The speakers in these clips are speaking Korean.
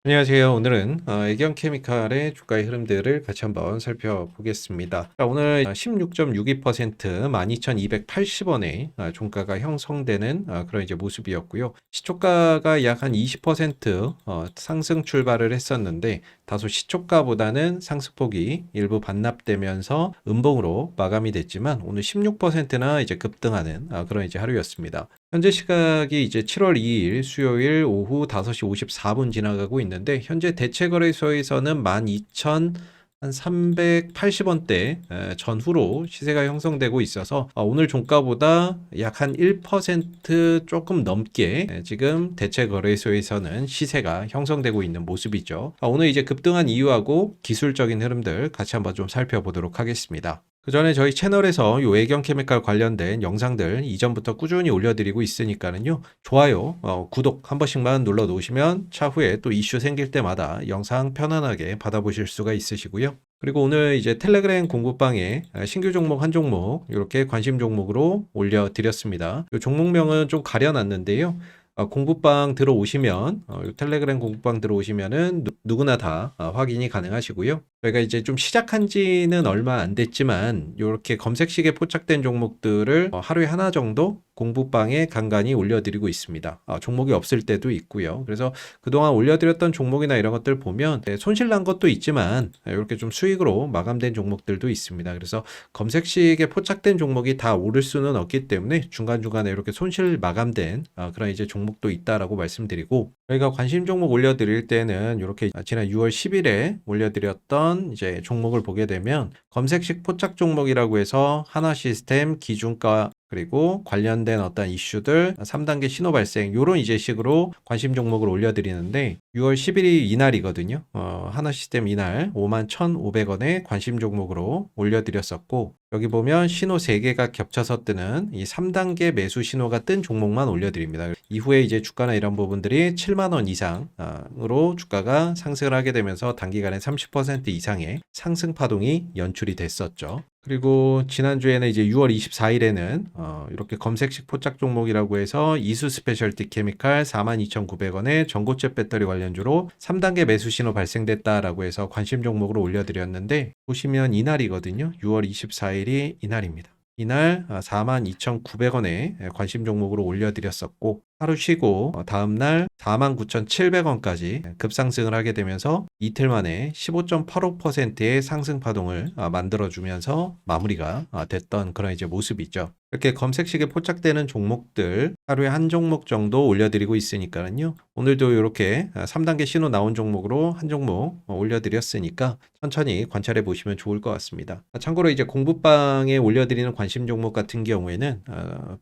안녕하세요. 오늘은 애경케미칼의 주가의 흐름들을 같이 한번 살펴보겠습니다. 자, 오늘 16.62% 12,280원의 종가가 형성되는 그런 이제 모습이었고요. 시초가가 약 한 20% 상승 출발을 했었는데 다소 시초가보다는 상승폭이 일부 반납되면서 음봉으로 마감이 됐지만 오늘 16%나 이제 급등하는 그런 이제 하루였습니다. 현재 시각이 이제 7월 2일 수요일 오후 5시 54분 지나가고 있는데 현재 대체 거래소에서는 12,380원대 전후로 시세가 형성되고 있어서 오늘 종가보다 약 한 1% 조금 넘게 지금 대체 거래소에서는 시세가 형성되고 있는 모습이죠. 오늘 이제 급등한 이유하고 기술적인 흐름들 같이 한번 좀 살펴보도록 하겠습니다. 그 전에 저희 채널에서 요 애경케미칼 관련된 영상들 이전부터 꾸준히 올려드리고 있으니까는요. 좋아요, 구독 한 번씩만 눌러 놓으시면 차후에 또 이슈 생길 때마다 영상 편안하게 받아보실 수가 있으시고요. 그리고 오늘 이제 텔레그램 공부방에 신규 종목 한 종목 이렇게 관심 종목으로 올려드렸습니다. 요 종목명은 좀 가려놨는데요. 공부방 들어오시면 요 텔레그램 공부방 들어오시면은 누구나 다 확인이 가능하시고요. 저희가 이제 좀 시작한 지는 얼마 안 됐지만 이렇게 검색식에 포착된 종목들을 하루에 하나 정도 공부방에 간간히 올려드리고 있습니다. 종목이 없을 때도 있고요. 그래서 그동안 올려드렸던 종목이나 이런 것들 보면 손실 난 것도 있지만 이렇게 좀 수익으로 마감된 종목들도 있습니다. 그래서 검색식에 포착된 종목이 다 오를 수는 없기 때문에 중간중간에 이렇게 손실 마감된 그런 이제 종목도 있다라고 말씀드리고 저희가 관심 종목 올려드릴 때는 이렇게 지난 6월 10일에 올려드렸던 이제 종목을 보게 되면 검색식 포착 종목이라고 해서 하나시스템, 기준가 그리고 관련된 어떤 이슈들 3단계 신호 발생 요런 이제 식으로 관심 종목을 올려드리는데 6월 10일이 이날이거든요. 하나시스템 이날 51,500원에 관심 종목으로 올려드렸었고 여기 보면 신호 3개가 겹쳐서 뜨는 이 3단계 매수 신호가 뜬 종목만 올려드립니다. 이후에 이제 주가나 이런 부분들이 7만 원 이상으로 주가가 상승을 하게 되면서 단기간에 30% 이상의 상승 파동이 연출이 됐었죠. 그리고 지난주에는 이제 6월 24일에는 이렇게 검색식 포착 종목이라고 해서 이수 스페셜티 케미칼 42,900원에 전고체 배터리 관련주로 3단계 매수 신호 발생됐다라고 해서 관심 종목으로 올려드렸는데 보시면 이날이거든요. 6월 24일이 이날입니다. 이날 42,900원에 관심 종목으로 올려드렸었고 하루 쉬고 다음날 49,700원까지 급상승을 하게 되면서 이틀 만에 15.85%의 상승 파동을 만들어주면서 마무리가 됐던 그런 이제 모습이죠. 이렇게 검색식에 포착되는 종목들 하루에 한 종목 정도 올려드리고 있으니까요. 오늘도 이렇게 3단계 신호 나온 종목으로 한 종목 올려드렸으니까 천천히 관찰해 보시면 좋을 것 같습니다. 참고로 이제 공부방에 올려드리는 관심 종목 같은 경우에는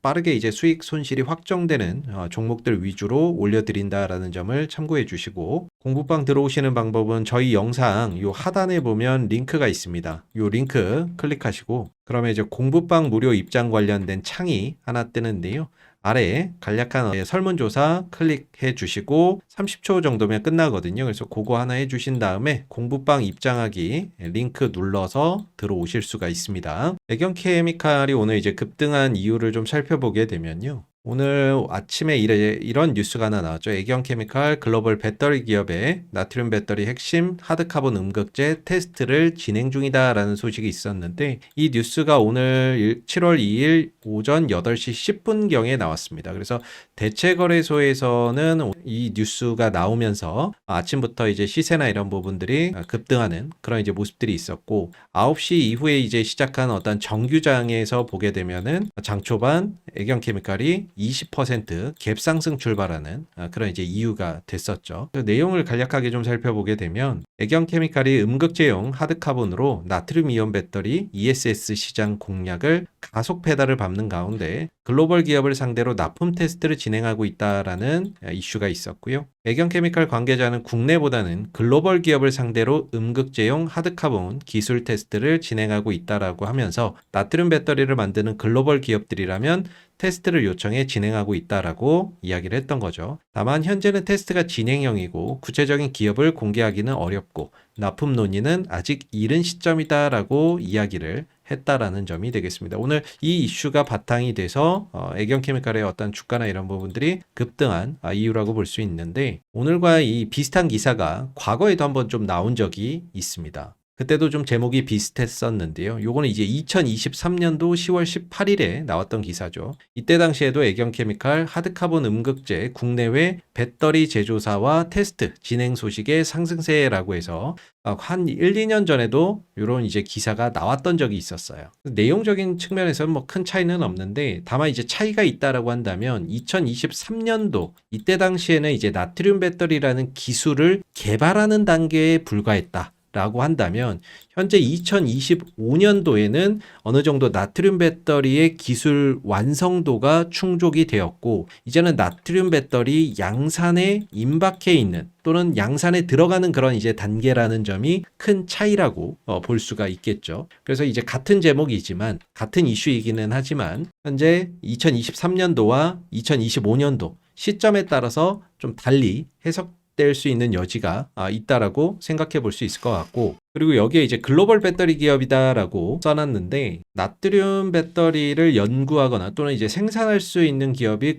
빠르게 이제 수익 손실이 확정되는 종목들 위주로 올려드린다라는 점을 참고해 주시고 공부방 들어오시는 방법은 저희 영상 요 하단에 보면 링크가 있습니다. 요 링크 클릭하시고 그러면 이제 공부방 무료 입장 관련된 창이 하나 뜨는데요. 아래에 간략한 설문조사 클릭해 주시고 30초 정도면 끝나거든요. 그래서 그거 하나 해주신 다음에 공부방 입장하기 링크 눌러서 들어오실 수가 있습니다. 애경케미칼이 오늘 이제 급등한 이유를 좀 살펴보게 되면요. 오늘 아침에 이런 뉴스가 하나 나왔죠. 애경케미칼 글로벌 배터리 기업의 나트륨 배터리 핵심 하드카본 음극재 테스트를 진행 중이다라는 소식이 있었는데 이 뉴스가 오늘 7월 2일 오전 8시 10분경에 나왔습니다. 그래서 대체거래소에서는 이 뉴스가 나오면서 아침부터 이제 시세나 이런 부분들이 급등하는 그런 이제 모습들이 있었고 9시 이후에 이제 시작한 어떤 정규장에서 보게 되면은 장 초반 애경케미칼이 20% 갭상승 출발하는 그런 이제 이유가 됐었죠. 그 내용을 간략하게 좀 살펴보게 되면 애경케미칼이 음극재용 하드카본으로 나트륨 이온 배터리 ESS 시장 공략을 가속 페달을 밟는 가운데 글로벌 기업을 상대로 납품 테스트를 진행하고 있다라는 이슈가 있었고요. 애경케미칼 관계자는 국내보다는 글로벌 기업을 상대로 음극재용 하드카본 기술 테스트를 진행하고 있다라고 하면서 나트륨 배터리를 만드는 글로벌 기업들이라면 테스트를 요청해 진행하고 있다라고 이야기를 했던 거죠. 다만 현재는 테스트가 진행형이고 구체적인 기업을 공개하기는 어렵고 납품 논의는 아직 이른 시점이다라고 이야기를 했다라는 점이 되겠습니다. 오늘 이 이슈가 바탕이 돼서 애경케미칼의 어떤 주가나 이런 부분들이 급등한 이유라고 볼 수 있는데, 오늘과 이 비슷한 기사가 과거에도 한번 좀 나온 적이 있습니다. 그때도 좀 제목이 비슷했었는데요. 요거는 이제 2023년도 10월 18일에 나왔던 기사죠. 이때 당시에도 애경케미칼 하드카본 음극재 국내외 배터리 제조사와 테스트 진행 소식의 상승세라고 해서 한 1, 2년 전에도 이런 이제 기사가 나왔던 적이 있었어요. 내용적인 측면에서는 뭐 큰 차이는 없는데, 다만 이제 차이가 있다라고 한다면 2023년도 이때 당시에는 이제 나트륨 배터리라는 기술을 개발하는 단계에 불과했다 라고 한다면, 현재 2025년도에는 어느 정도 나트륨 배터리의 기술 완성도가 충족이 되었고, 이제는 나트륨 배터리 양산에 임박해 있는 또는 양산에 들어가는 그런 이제 단계라는 점이 큰 차이라고 볼 수가 있겠죠. 그래서 이제 같은 제목이지만, 같은 이슈이기는 하지만, 현재 2023년도와 2025년도 시점에 따라서 좀 달리 해석될 수 있는 여지가 있다라고 생각해 볼 수 있을 것 같고, 그리고 여기에 이제 글로벌 배터리 기업이다라고 써놨는데, 나트륨 배터리를 연구하거나 또는 이제 생산할 수 있는 기업이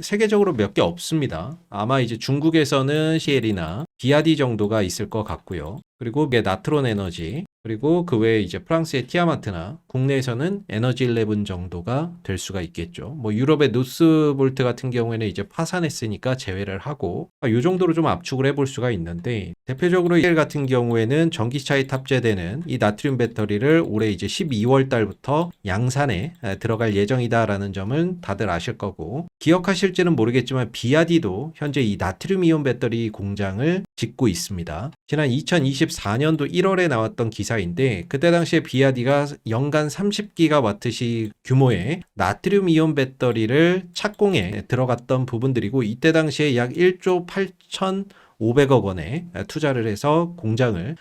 세계적으로 몇 개 없습니다. 아마 이제 중국에서는 CL이나 비아디 정도가 있을 것 같고요. 그리고 이게 나트론 에너지, 그리고 그 외에 이제 프랑스의 티아마트나 국내에서는 에너지 11 정도가 될 수가 있겠죠. 뭐 유럽의 누스볼트 같은 경우에는 이제 파산했으니까 제외를 하고, 이 정도로 좀 압축을 해볼 수가 있는데, 대표적으로 EL 같은 경우에는 전기차에 탑재되는 이 나트륨 배터리를 올해 이제 12월 달부터 양산에 들어갈 예정이다라는 점은 다들 아실 거고, 기억하실지는 모르겠지만 비아디도 현재 이 나트륨 이온 배터리 공장을 짓고 있습니다. 지난 2024년도 1월에 나왔던 기사인데, 그때 당시에 비아디가 연간 30기가와트시 규모의 나트륨 이온 배터리를 착공에 들어갔던 부분들이고, 이때 당시에 약 1조 8,500억 원에 투자를 해서 공장을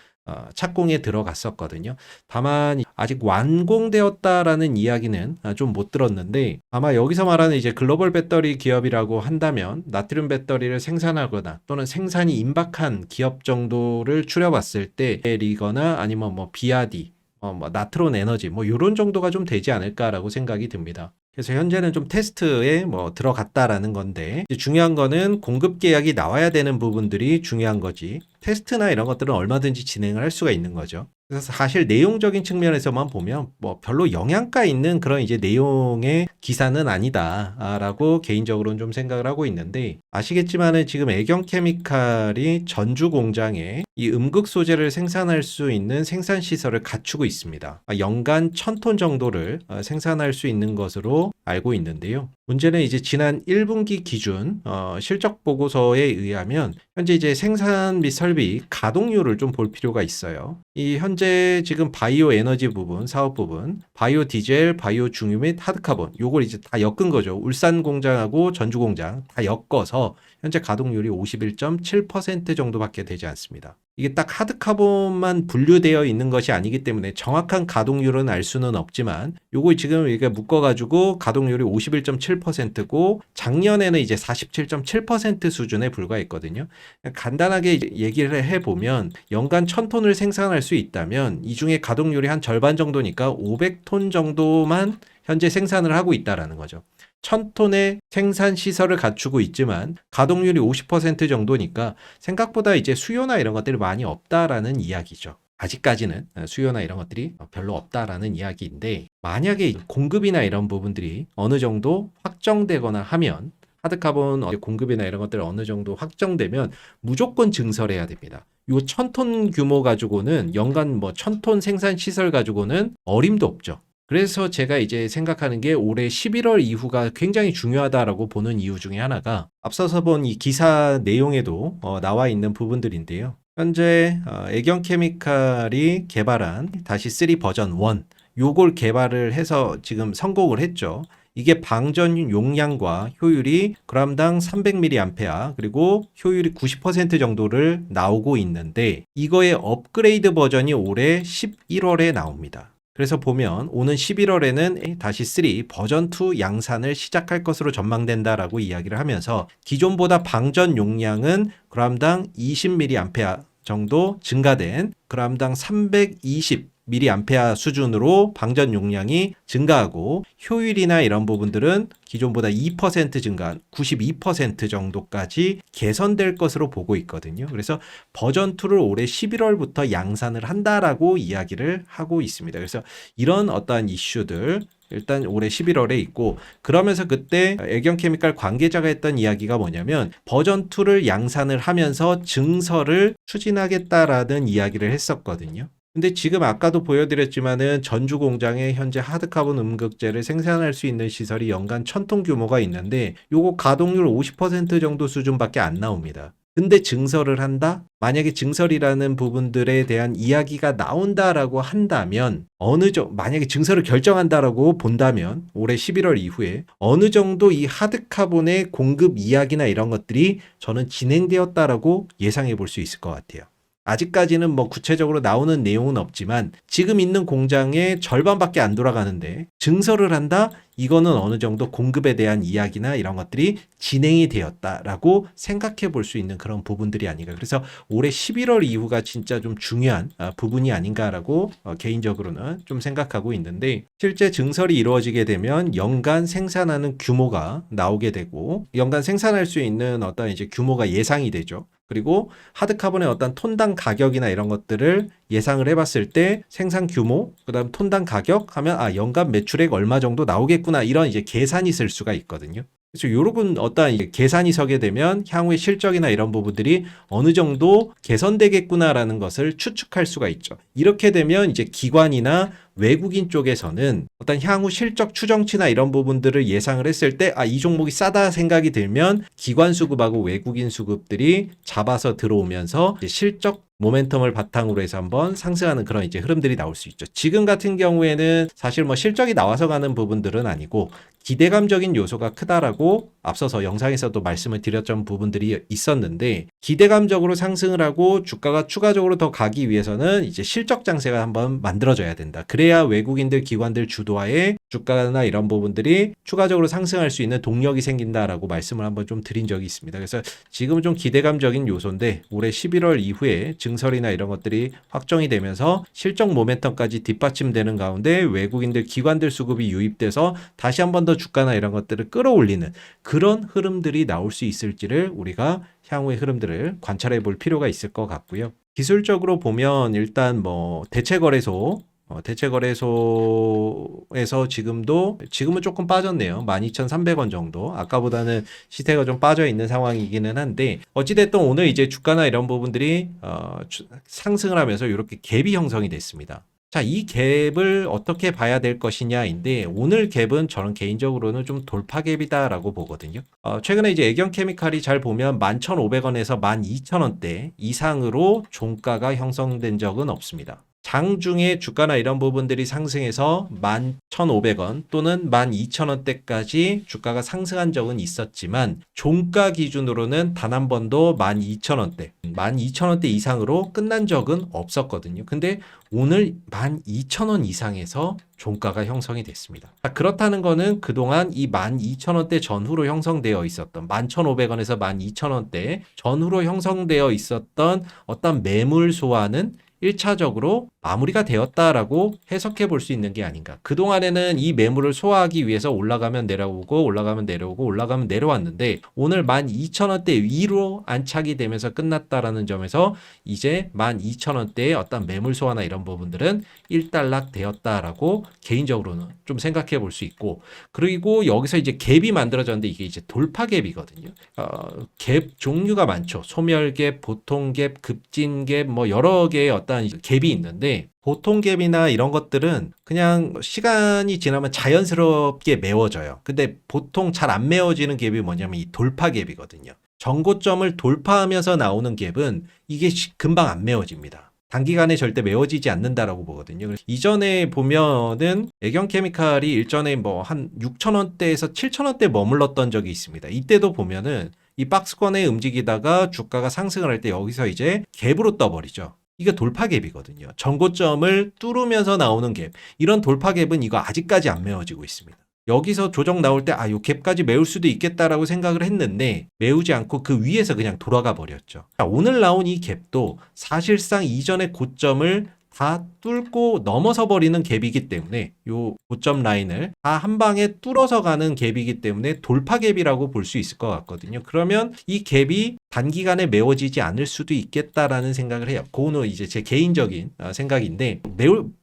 착공에 들어갔었거든요. 다만 아직 완공되었다라는 이야기는 좀 못 들었는데, 아마 여기서 말하는 이제 글로벌 배터리 기업이라고 한다면 나트륨 배터리를 생산하거나 또는 생산이 임박한 기업 정도를 추려봤을 때 리거나 아니면 뭐 비아디, 뭐 나트론 에너지 뭐 이런 정도가 좀 되지 않을까라고 생각이 듭니다. 그래서 현재는 좀 테스트에 뭐 들어갔다라는 건데, 중요한 거는 공급 계약이 나와야 되는 부분들이 중요한 거지, 테스트나 이런 것들은 얼마든지 진행을 할 수가 있는 거죠. 그래서 사실 내용적인 측면에서만 보면 뭐 별로 영향가 있는 그런 이제 내용의 기사는 아니다라고 개인적으로는 좀 생각을 하고 있는데, 아시겠지만은 지금 애경케미칼이 전주 공장에 이 음극 소재를 생산할 수 있는 생산 시설을 갖추고 있습니다. 연간 1000톤 정도를 생산할 수 있는 것으로 알고 있는데요. 문제는 이제 지난 1분기 기준 실적 보고서에 의하면 현재 이제 생산 및 설비 가동률을 좀 볼 필요가 있어요. 이 현재 지금 바이오 에너지 부분, 사업 부분, 바이오 디젤, 바이오 중유 및 하드카본, 요걸 이제 다 엮은 거죠. 울산 공장하고 전주 공장 다 엮어서 현재 가동률이 51.7% 정도밖에 되지 않습니다. 이게 딱 하드카본만 분류되어 있는 것이 아니기 때문에 정확한 가동률은 알 수는 없지만, 요거 지금 이게 묶어가지고 가동률이 51.7%고 작년에는 이제 47.7% 수준에 불과했거든요. 간단하게 얘기를 해보면 연간 1000톤을 생산할 수 있다면 이 중에 가동률이 한 절반 정도니까 500톤 정도만 현재 생산을 하고 있다라는 거죠. 1000톤의 생산 시설을 갖추고 있지만 가동률이 50% 정도니까 생각보다 이제 수요나 이런 것들이 많이 없다라는 이야기죠. 아직까지는 수요나 이런 것들이 별로 없다라는 이야기인데, 만약에 공급이나 이런 부분들이 어느 정도 확정되거나 하면, 하드카본 공급이나 이런 것들이 어느 정도 확정되면 무조건 증설해야 됩니다. 요 1000톤 규모 가지고는 연간 뭐 1000톤 생산 시설 가지고는 어림도 없죠. 그래서 제가 이제 생각하는 게 올해 11월 이후가 굉장히 중요하다라고 보는 이유 중에 하나가, 앞서서 본 이 기사 내용에도 나와 있는 부분들인데요. 현재 애경케미칼이 개발한 다시3 버전 1, 요걸 개발을 해서 지금 성공을 했죠. 이게 방전 용량과 효율이 g당 300mAh, 그리고 효율이 90% 정도를 나오고 있는데, 이거의 업그레이드 버전이 올해 11월에 나옵니다. 그래서 보면 오는 11월에는 다시 3 버전 2 양산을 시작할 것으로 전망된다라고 이야기를 하면서, 기존보다 방전 용량은 g당 20mAh 정도 증가된 g당 320 mAh 수준으로 방전 용량이 증가하고 효율이나 이런 부분들은 기존보다 2% 증가, 92% 정도까지 개선될 것으로 보고 있거든요. 그래서 버전 2를 올해 11월부터 양산을 한다라고 이야기를 하고 있습니다. 그래서 이런 어떠한 이슈들 일단 올해 11월에 있고, 그러면서 그때 애경케미칼 관계자가 했던 이야기가 뭐냐면 버전 2를 양산을 하면서 증설을 추진하겠다라는 이야기를 했었거든요. 근데 지금 아까도 보여드렸지만은 전주 공장에 현재 하드카본 음극재를 생산할 수 있는 시설이 연간 1000톤 규모가 있는데 요거 가동률 50% 정도 수준밖에 안 나옵니다. 근데 증설을 한다? 만약에 증설이라는 부분들에 대한 이야기가 나온다라고 한다면 만약에 증설을 결정한다라고 본다면 올해 11월 이후에 어느 정도 이 하드카본의 공급 이야기나 이런 것들이 저는 진행되었다라고 예상해 볼 수 있을 것 같아요. 아직까지는 뭐 구체적으로 나오는 내용은 없지만 지금 있는 공장의 절반밖에 안 돌아가는데 증설을 한다? 이거는 어느 정도 공급에 대한 이야기나 이런 것들이 진행이 되었다라고 생각해 볼 수 있는 그런 부분들이 아닌가. 그래서 올해 11월 이후가 진짜 좀 중요한 부분이 아닌가라고 개인적으로는 좀 생각하고 있는데, 실제 증설이 이루어지게 되면 연간 생산하는 규모가 나오게 되고 연간 생산할 수 있는 어떤 이제 규모가 예상이 되죠. 그리고 하드카본의 어떤 톤당 가격이나 이런 것들을 예상을 해봤을 때 생산 규모, 그다음 톤당 가격 하면 연간 매출액 얼마 정도 나오겠구나, 이런 이제 계산이 쓸 수가 있거든요. 그래서 요런 어떠한 계산이 서게 되면 향후의 실적이나 이런 부분들이 어느 정도 개선되겠구나라는 것을 추측할 수가 있죠. 이렇게 되면 이제 기관이나 외국인 쪽에서는 어떤 향후 실적 추정치나 이런 부분들을 예상을 했을 때 이 종목이 싸다 생각이 들면 기관 수급하고 외국인 수급들이 잡아서 들어오면서 실적 모멘텀을 바탕으로 해서 한번 상승하는 그런 이제 흐름들이 나올 수 있죠. 지금 같은 경우에는 사실 뭐 실적이 나와서 가는 부분들은 아니고 기대감적인 요소가 크다라고 앞서서 영상에서도 말씀을 드렸던 부분들이 있었는데, 기대감적으로 상승을 하고 주가가 추가적으로 더 가기 위해서는 이제 실적 장세가 한번 만들어져야 된다. 그래야 외국인들, 기관들 주도하에 주가나 이런 부분들이 추가적으로 상승할 수 있는 동력이 생긴다라고 말씀을 한번 좀 드린 적이 있습니다. 그래서 지금은 좀 기대감적인 요소인데 올해 11월 이후에 증설이나 이런 것들이 확정이 되면서 실적 모멘텀까지 뒷받침되는 가운데 외국인들, 기관들 수급이 유입돼서 다시 한번 더 주가나 이런 것들을 끌어올리는 그런 흐름들이 나올 수 있을지를 우리가 향후의 흐름들을 관찰해 볼 필요가 있을 것 같고요. 기술적으로 보면 일단 뭐 대체거래소에서 지금은 조금 빠졌네요. 12,300원 정도. 아까보다는 시세가 좀 빠져 있는 상황이기는 한데, 어찌됐든 오늘 이제 주가나 이런 부분들이 상승을 하면서 이렇게 갭이 형성이 됐습니다. 자, 이 갭을 어떻게 봐야 될 것이냐인데, 오늘 갭은 저는 개인적으로는 좀 돌파 갭이다라고 보거든요. 최근에 이제 애경케미칼이 잘 보면 11,500원에서 12,000원대 이상으로 종가가 형성된 적은 없습니다. 장중에 주가나 이런 부분들이 상승해서 11,500원 또는 12,000원대까지 주가가 상승한 적은 있었지만 종가 기준으로는 단 한 번도 12,000원대, 12,000원대 이상으로 끝난 적은 없었거든요. 근데 오늘 12,000원 이상에서 종가가 형성이 됐습니다. 그렇다는 거는 그동안 이 12,000원대 전후로 형성되어 있었던 11,500원에서 12,000원대 전후로 형성되어 있었던 어떤 매물 소화는 1차적으로 마무리가 되었다라고 해석해 볼 수 있는 게 아닌가. 그동안에는 이 매물을 소화하기 위해서 올라가면 내려오고 올라가면 내려오고 올라가면 내려왔는데 오늘 12,000원대 위로 안착이 되면서 끝났다라는 점에서 이제 12,000원대의 어떤 매물 소화나 이런 부분들은 일단락 되었다라고 개인적으로는 좀 생각해 볼 수 있고, 그리고 여기서 이제 갭이 만들어졌는데 이게 이제 돌파 갭이거든요. 갭 종류가 많죠. 소멸 갭, 보통 갭, 급진 갭, 뭐 여러 개의 어떤 갭이 있는데, 보통 갭이나 이런 것들은 그냥 시간이 지나면 자연스럽게 메워져요. 근데 보통 잘 안 메워지는 갭이 뭐냐면 이 돌파 갭이거든요. 전고점을 돌파하면서 나오는 갭은 이게 금방 안 메워집니다. 단기간에 절대 메워지지 않는다라고 보거든요. 이전에 보면은 애경케미칼이 일전에 뭐 한 6,000원대에서 7,000원대 머물렀던 적이 있습니다. 이때도 보면은 이 박스권에 움직이다가 주가가 상승을 할 때 여기서 이제 갭으로 떠버리죠. 이게 돌파 갭이거든요. 전고점을 뚫으면서 나오는 갭. 이런 돌파 갭은 이거 아직까지 안 메워지고 있습니다. 여기서 조정 나올 때 요 갭까지 메울 수도 있겠다라고 생각을 했는데 메우지 않고 그 위에서 그냥 돌아가 버렸죠. 자, 오늘 나온 이 갭도 사실상 이전의 고점을 다 뚫고 넘어서 버리는 갭이기 때문에 요 고점 라인을 다 한 방에 뚫어서 가는 갭이기 때문에 돌파 갭이라고 볼 수 있을 것 같거든요. 그러면 이 갭이 단기간에 메워지지 않을 수도 있겠다라는 생각을 해요. 그거는 이제 제 개인적인 생각인데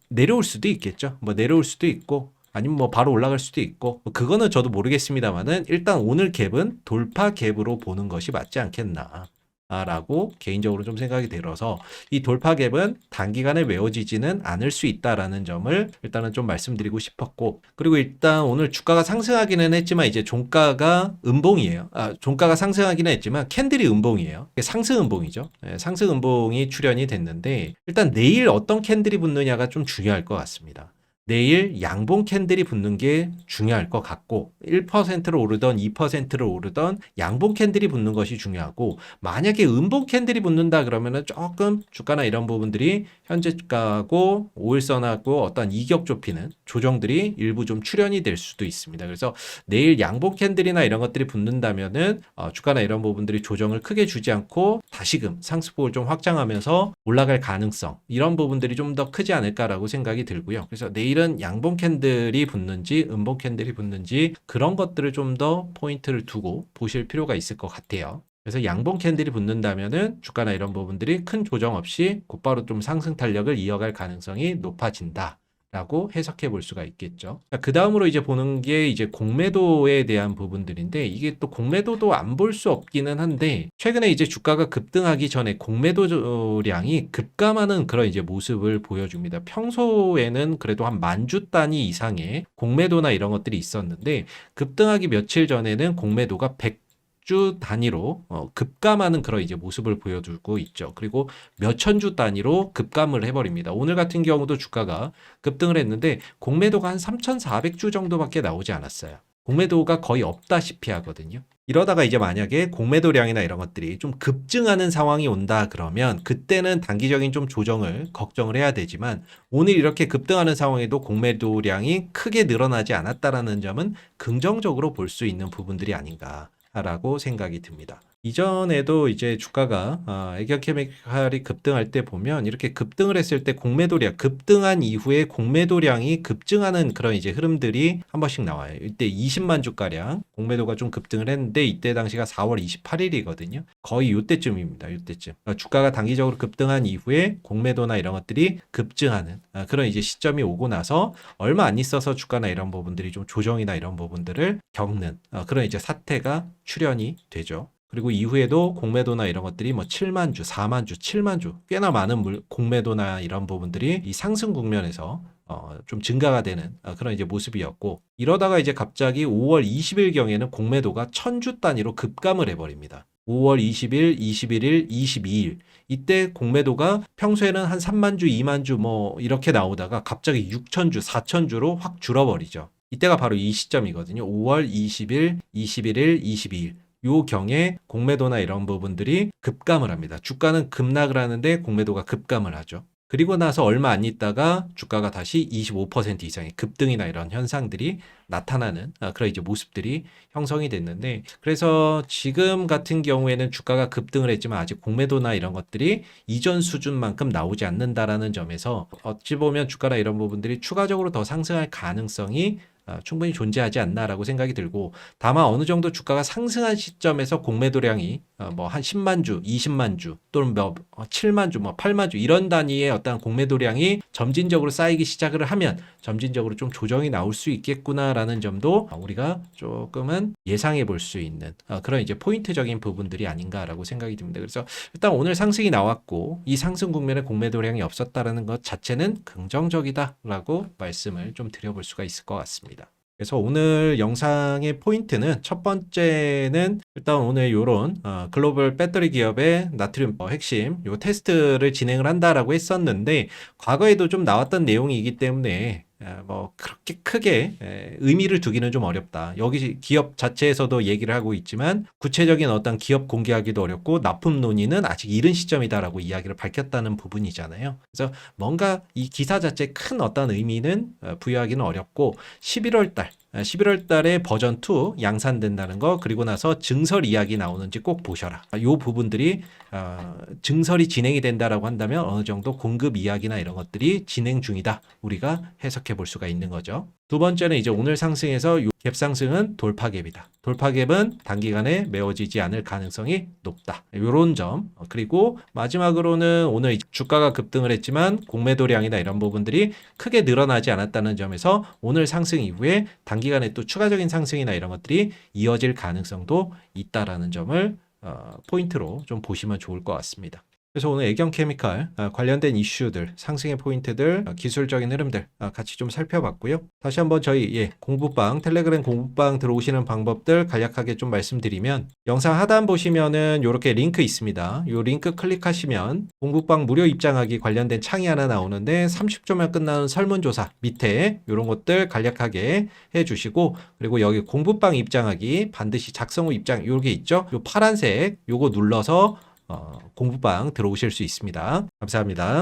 내려올 수도 있겠죠. 뭐 내려올 수도 있고 아니면 뭐 바로 올라갈 수도 있고 뭐 그거는 저도 모르겠습니다만은 일단 오늘 갭은 돌파 갭으로 보는 것이 맞지 않겠나. 라고 개인적으로 좀 생각이 들어서 이 돌파 갭은 단기간에 메워지지는 않을 수 있다라는 점을 일단은 좀 말씀드리고 싶었고, 그리고 일단 오늘 주가가 상승하기는 했지만 이제 종가가 음봉이에요. 종가가 상승하기는 했지만 캔들이 음봉이에요. 상승 음봉이죠. 상승 음봉이 출현이 됐는데 일단 내일 어떤 캔들이 붙느냐가 좀 중요할 것 같습니다. 내일 양봉 캔들이 붙는 게 중요할 것 같고 1%를 오르던 2%를 오르던 양봉 캔들이 붙는 것이 중요하고, 만약에 음봉 캔들이 붙는다 그러면은 조금 주가나 이런 부분들이 현재 주가하고 5일선하고 어떤 이격 좁히는 조정들이 일부 좀 출현이 될 수도 있습니다. 그래서 내일 양봉 캔들이나 이런 것들이 붙는다면은 주가나 이런 부분들이 조정을 크게 주지 않고 다시금 상승폭을 좀 확장하면서 올라갈 가능성, 이런 부분들이 좀 더 크지 않을까라고 생각이 들고요. 그래서 내일은 양봉 캔들이 붙는지 음봉 캔들이 붙는지 그런 것들을 좀 더 포인트를 두고 보실 필요가 있을 것 같아요. 그래서 양봉 캔들이 붙는다면은 주가나 이런 부분들이 큰 조정 없이 곧바로 좀 상승 탄력을 이어갈 가능성이 높아진다 라고 해석해 볼 수가 있겠죠. 그 다음으로 이제 보는 게 이제 공매도에 대한 부분들인데, 이게 또 공매도도 안 볼 수 없기는 한데 최근에 이제 주가가 급등하기 전에 공매도량이 급감하는 그런 이제 모습을 보여줍니다. 평소에는 그래도 한 10,000주 단위 이상의 공매도나 이런 것들이 있었는데 급등하기 며칠 전에는 공매도가 100주 단위로 급감하는 그런 이제 모습을 보여주고 있죠. 그리고 몇천 주 단위로 급감을 해버립니다. 오늘 같은 경우도 주가가 급등을 했는데 공매도가 한 3,400주 정도밖에 나오지 않았어요. 공매도가 거의 없다시피 하거든요. 이러다가 이제 만약에 공매도량이나 이런 것들이 좀 급증하는 상황이 온다 그러면 그때는 단기적인 좀 조정을 걱정을 해야 되지만, 오늘 이렇게 급등하는 상황에도 공매도량이 크게 늘어나지 않았다라는 점은 긍정적으로 볼 수 있는 부분들이 아닌가 라고 생각이 듭니다. 이전에도 이제 주가가 애경케미칼이 급등할 때 보면 이렇게 급등을 했을 때 공매도량, 급등한 이후에 공매도량이 급증하는 그런 이제 흐름들이 한 번씩 나와요. 이때 20만 주가량 공매도가 좀 급등을 했는데 이때 당시가 4월 28일이거든요. 거의 이때쯤입니다. 이때쯤. 주가가 단기적으로 급등한 이후에 공매도나 이런 것들이 급증하는 그런 이제 시점이 오고 나서 얼마 안 있어서 주가나 이런 부분들이 좀 조정이나 이런 부분들을 겪는 그런 이제 사태가 출현이 되죠. 그리고 이후에도 공매도나 이런 것들이 뭐 7만 주, 4만 주, 7만 주 꽤나 많은 공매도나 이런 부분들이 이 상승 국면에서 좀 증가가 되는 그런 이제 모습이었고, 이러다가 이제 갑자기 5월 20일 경에는 공매도가 1,000주 단위로 급감을 해버립니다. 5월 20일, 21일, 22일 이때 공매도가 평소에는 한 3만 주, 2만 주 뭐 이렇게 나오다가 갑자기 6,000주, 4,000주로 확 줄어버리죠. 이때가 바로 이 시점이거든요. 5월 20일, 21일, 22일 요 경에 공매도나 이런 부분들이 급감을 합니다. 주가는 급락을 하는데 공매도가 급감을 하죠. 그리고 나서 얼마 안 있다가 주가가 다시 25% 이상의 급등이나 이런 현상들이 나타나는 그런 이제 모습들이 형성이 됐는데, 그래서 지금 같은 경우에는 주가가 급등을 했지만 아직 공매도나 이런 것들이 이전 수준만큼 나오지 않는다라는 점에서 어찌 보면 주가나 이런 부분들이 추가적으로 더 상승할 가능성이 충분히 존재하지 않나라고 생각이 들고, 다만 어느 정도 주가가 상승한 시점에서 공매도량이 뭐 한 10만 주, 20만 주 또는 7만 주, 뭐 8만 주 이런 단위의 어떤 공매도량이 점진적으로 쌓이기 시작을 하면 점진적으로 좀 조정이 나올 수 있겠구나라는 점도 우리가 조금은 예상해 볼 수 있는 그런 이제 포인트적인 부분들이 아닌가라고 생각이 듭니다. 그래서 일단 오늘 상승이 나왔고 이 상승 국면에 공매도량이 없었다라는 것 자체는 긍정적이다라고 말씀을 좀 드려볼 수가 있을 것 같습니다. 그래서 오늘 영상의 포인트는 첫 번째는 일단 오늘 요런 글로벌 배터리 기업의 나트륨 핵심 요 테스트를 진행을 한다라고 했었는데, 과거에도 좀 나왔던 내용이기 때문에 뭐 그렇게 크게 의미를 두기는 좀 어렵다. 여기 기업 자체에서도 얘기를 하고 있지만 구체적인 어떤 기업 공개하기도 어렵고 납품 논의는 아직 이른 시점이다라고 이야기를 밝혔다는 부분이잖아요. 그래서 뭔가 이 기사 자체에 큰 어떤 의미는 부여하기는 어렵고 11월 달 11월 달에 버전 2 양산된다는 거, 그리고 나서 증설 이야기 나오는지 꼭 보셔라. 이 부분들이 증설이 진행이 된다라고 한다면 어느 정도 공급 이야기나 이런 것들이 진행 중이다. 우리가 해석해 볼 수가 있는 거죠. 두 번째는 이제 오늘 상승에서 갭 상승은 돌파갭이다. 돌파갭은 단기간에 메워지지 않을 가능성이 높다. 이런 점. 그리고 마지막으로는 오늘 주가가 급등을 했지만 공매도량이나 이런 부분들이 크게 늘어나지 않았다는 점에서 오늘 상승 이후에 단기간에 또 추가적인 상승이나 이런 것들이 이어질 가능성도 있다라는 점을 포인트로 좀 보시면 좋을 것 같습니다. 그래서 오늘 애경케미칼 관련된 이슈들, 상승의 포인트들, 기술적인 흐름들 같이 좀 살펴봤고요. 다시 한번 저희 공부방, 텔레그램 공부방 들어오시는 방법들 간략하게 좀 말씀드리면, 영상 하단 보시면은 이렇게 링크 있습니다. 이 링크 클릭하시면 공부방 무료 입장하기 관련된 창이 하나 나오는데 30초면 끝나는 설문조사 밑에 이런 것들 간략하게 해주시고, 그리고 여기 공부방 입장하기 반드시 작성 후 입장 이게 있죠. 이 파란색 요거 눌러서 공부방 들어오실 수 있습니다. 감사합니다.